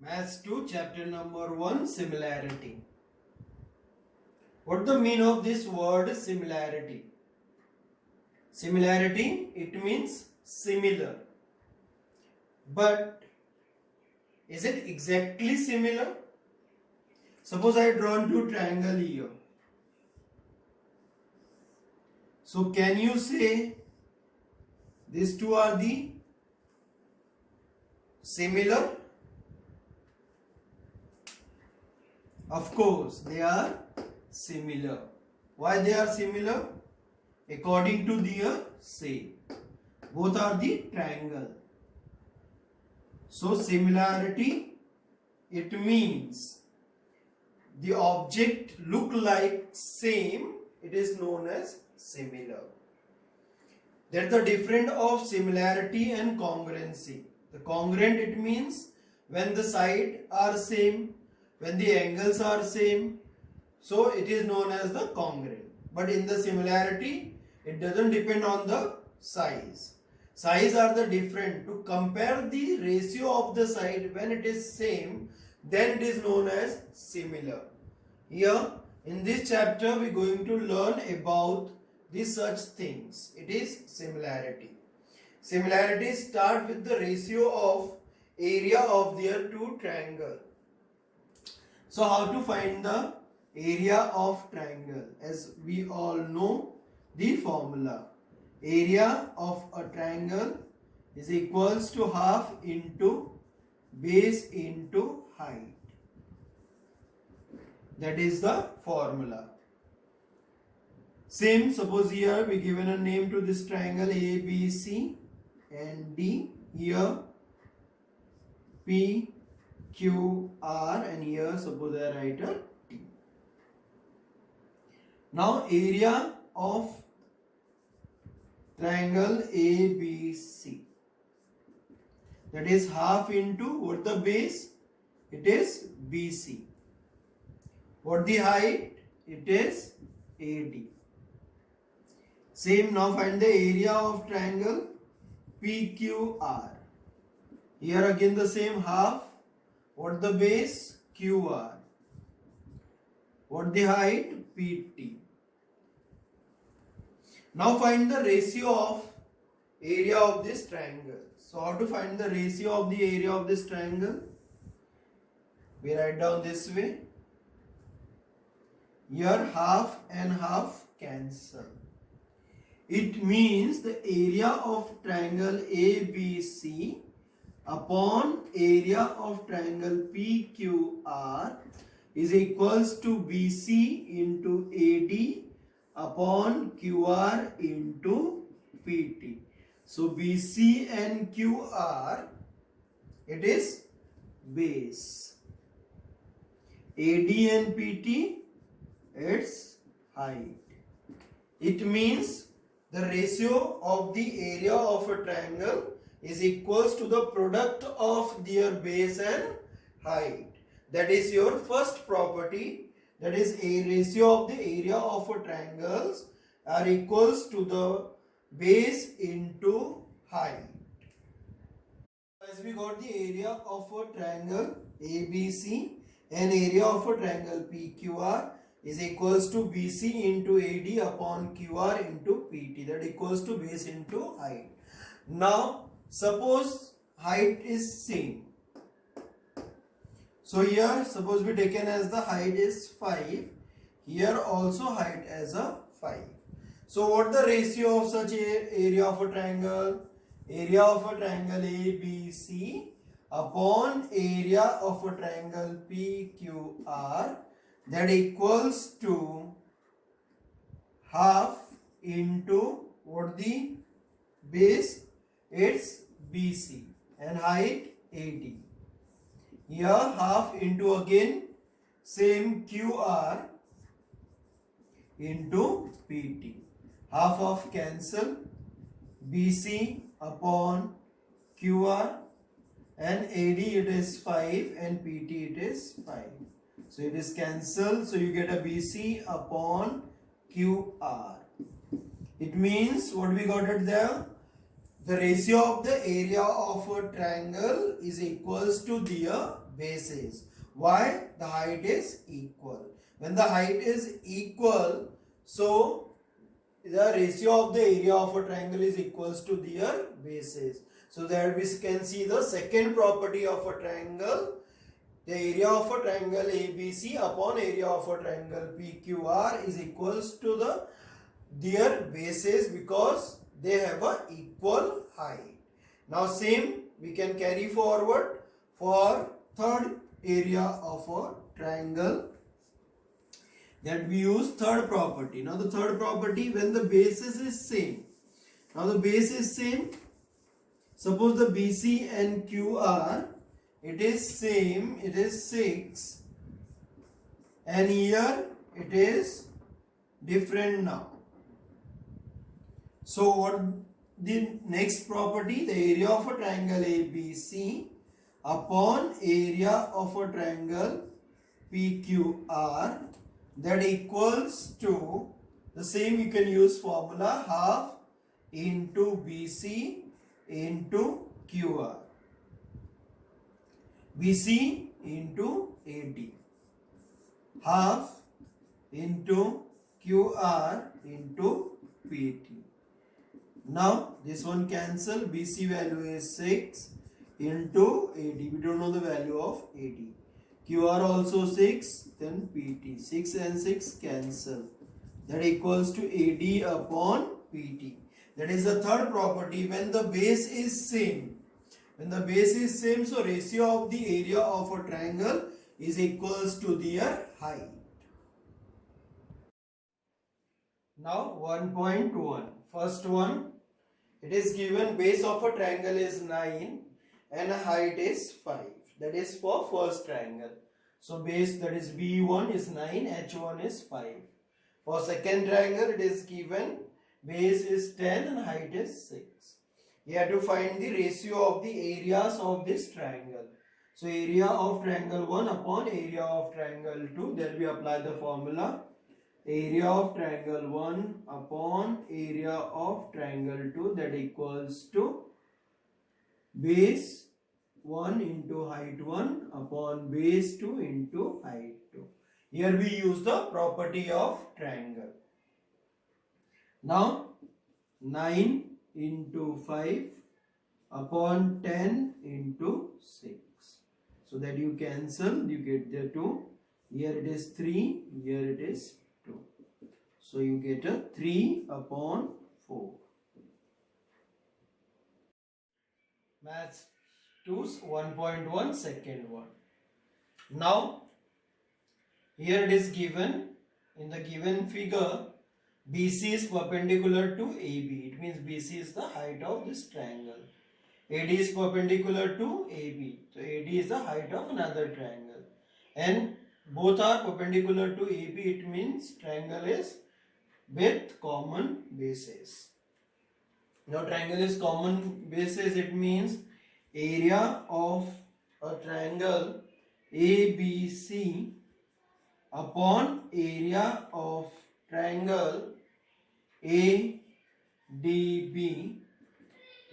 Maths 2, chapter number 1, similarity. What the meaning of this word similarity? Similarity, it means similar. But is it exactly similar? Suppose I drawn two triangle here. So can you say these two are the similar? Of course, they are similar. Why they are similar? According to their shape. Both are the triangle. So similarity, it means the object look like same, it is known as similar. That's the difference of similarity and congruency. The congruent, it means when the sides are same, when the angles are same, so it is known as the congruent. But in the similarity, it doesn't depend on the size. Size are the different. To compare the ratio of the side when it is same, then it is known as similar. Here in this chapter we are going to learn about these such things. It is similarity. Similarity start with the ratio of area of their two triangle. So how to find the area of triangle? As we all know the formula. Area of a triangle is equals to half into base into height. That is the formula. Same, suppose here we given a name to this triangle A, B, C and D. Here P, Q, R and here suppose I write a T. Now area of triangle ABC, that is half into what the base, it is BC. What the height, it is AD. Same, now find the area of triangle PQR. Here again the same, half, what the base, QR. What the height, PT. Now find the ratio of area of this triangle. So how to find the ratio of the area of this triangle? We write down this way. Here half and half cancel. It means the area of triangle ABC upon area of triangle PQR is equals to BC into AD upon QR into PT. So BC and QR, it is base. AD and PT, its height. It means the ratio of the area of a triangle is equals to the product of their base and height. That is your first property. That is a ratio of the area of a triangles are equals to the base into height. As we got the area of a triangle ABC and area of a triangle PQR is equals to BC into AD upon QR into PT, that equals to base into height. Now suppose height is same. So here suppose we taken as the height is 5, here also height as a 5. So what the ratio of such a area of a triangle? Area of a triangle ABC upon area of a triangle PQR, that equals to half into what the base, it's BC and height AD. Here half into again same QR into PT. Half of cancel, BC upon QR and AD it is 5 and PT it is 5. So it is cancelled. So you get a BC upon QR. It means what we got it there? the ratio of the area of a triangle is equals to their bases. Why? The height is equal. When the height is equal, so the ratio of the area of a triangle is equals to their bases. So there we can see the second property of a triangle. The area of a triangle ABC upon area of a triangle PQR is equals to their bases because they have a equal height. Now same we can carry forward for third area of a triangle, that we use third property. Now the third property, when the basis is same. Now the base is same. Suppose the BC and QR, it is same, it is 6, and here it is different now. So what the next property? The area of a triangle ABC upon area of a triangle PQR, that equals to the same. You can use formula half into BC into QR. BC into AD. Half into QR into PT. Now this one cancel. BC value is 6 into AD. We don't know the value of AD. QR also 6, then PT. 6 and 6 cancel. That equals to AD upon PT. That is the third property, when the base is same. When the base is same, so ratio of the area of a triangle is equals to their height. Now 1.1. First one, it is given base of a triangle is 9 and height is 5. That is for first triangle. So base, that is B1 is 9, H1 is 5. For second triangle, it is given base is 10 and height is 6. You have to find the ratio of the areas of this triangle. So area of triangle 1 upon area of triangle 2. Then we apply the formula. Area of triangle 1 upon area of triangle 2, that equals to base 1 into height 1 upon base 2 into height 2. Here we use the property of triangle. Now 9 into 5 upon 10 into 6. So that you cancel, you get the 2. Here it is 3, here it is 2. So you get a 3 upon 4. Maths 2's 1.1 second one. Now here it is given, in the given figure, BC is perpendicular to AB. It means BC is the height of this triangle. AD is perpendicular to AB. So AD is the height of another triangle. And both are perpendicular to AB. It means triangle is with common bases. Now triangle is common bases. It means area of a triangle ABC upon area of triangle ADB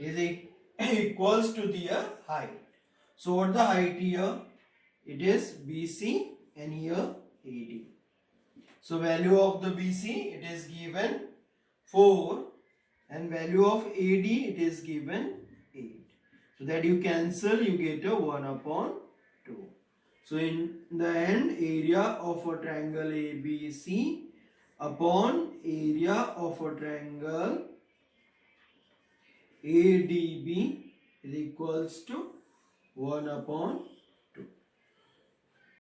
is equals to their height. So what the height here? It is BC and here AD. So value of the BC, it is given 4, and value of AD, it is given 8. So that you cancel, you get a 1 upon 2. So in the end, area of a triangle ABC upon area of a triangle ADB is equals to 1 upon